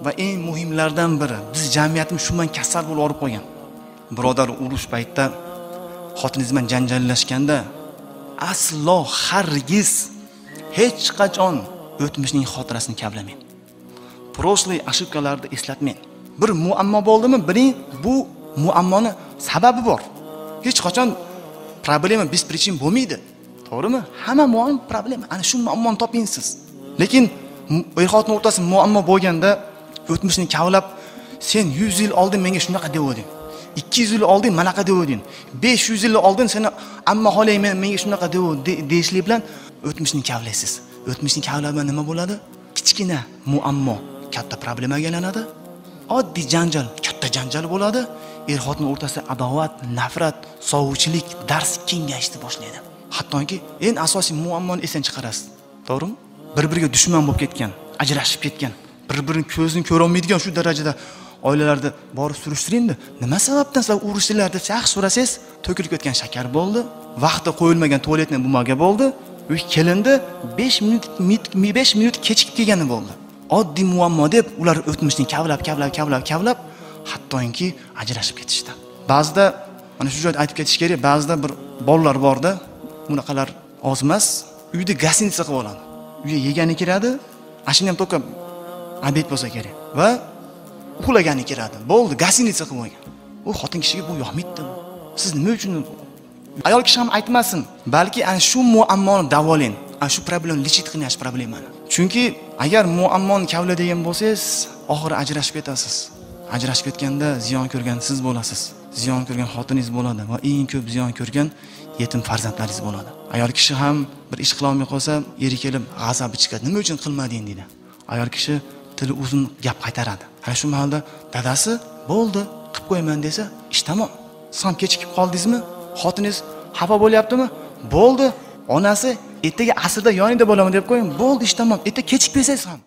Va eng muhimlardan biri, biz jamiyatimiz shundan kasal bo'lib olib qo'ygan. Birodar, urush paytida xotiningiz bilan janjallashganda aslo hargiz hech qachon o'tmishning xotirasini kavlamang. Proshli ошибкаларni eslatmang. Bir muammo bo'ldimi, biling, bu muammoni sababi bor. Hech qachon problema без причин bo'lmaydi. To'g'rimi? Hamma muammo problema. Ana shu muammoni toping siz. Lekin er-xotin o'rtasida muammo bo'lganda o'tmishni kavlab, sen 100 yil oldin menga shunaqa devding. 200 yil oldin manaqa devding. 500 yil oldin seni amma xolang menga shunaqa deyishlik bilan o'tmishni kavlaysiz. O'tmishni kavlab nima bo'ladi? Kichkina muammo katta problemaga aylanadi. Oddiy janjal katta janjal bo'ladi. Er-xotin o'rtasida adovat, nafrat, sovuqchilik dars kengayishni boshlaydi. Hattoki eng asosiy muammoni esdan chiqarasiz. To'g'rimi? Bir-biriga dushman bo'lib ketgan, ajrashib ketgan, bir-birini ko'zini ko'ra olmaydigan shu darajada oilalarda borib surishtiringda, nima sababdan sizlar urushdinglar deb yaxshi so'rasangiz, to'kilib ketgan shakar bo'ldi, vaqtda qo'yilmagan tualetni bumaga bo'ldi, uy kelindi 5 minut kechikib kelgani bo'ldi. Oddiy muammo deb ular o'tmishni kavlab, hattoki ajrashib ketishdi. Ba'zida mana shu joyda aytib ketish kerak, ba'zida bir bolalar borda, bunaqalar oz emas, uyda gostinitsa qilib oladi. Uyga yegani kiradi, ashina ham to'ka obed bo'lsa kerak va uxlagani kiradi. Bo'ldi, gostinitsa qilib olgan. U xotin kishiga bu yoqmaydi. Siz nima uchun ayol kishi ham aytmasin, balki ana shu muammoni davolang. Ana shu problemani lechit qilinash problemani. Chunki agar muammoni kavlaydigan bo'lsangiz, oxiri ajrashib ketasiz. Ajrashib ketganda ziyon ko'rgan siz bo'lasiz. Ziyon ko'rgan xotiningiz bo'ladi va eng ko'p ziyon ko'rgan yetim farzandlaringiz bo'ladi. Ayol kishi ham bir ish qila olmay qolsa, eri kelib g'azabi chiqadi. Nima uchun qilmading deydi. Ayol kishi tili uzun gap qaytaradi. Ana shu mahalda dadasi bo'ldi, qilib qo'yaman desa, ish tamom. Sam kechikib qoldingizmi? Xotiningiz xafa bo'lyaptimi? Bo'ldi. Onasi ertaga asrda yoningda bo'laman deb qo'ying. Bo'ldi, ish tamom. Ertaga kechikib kelsangiz ham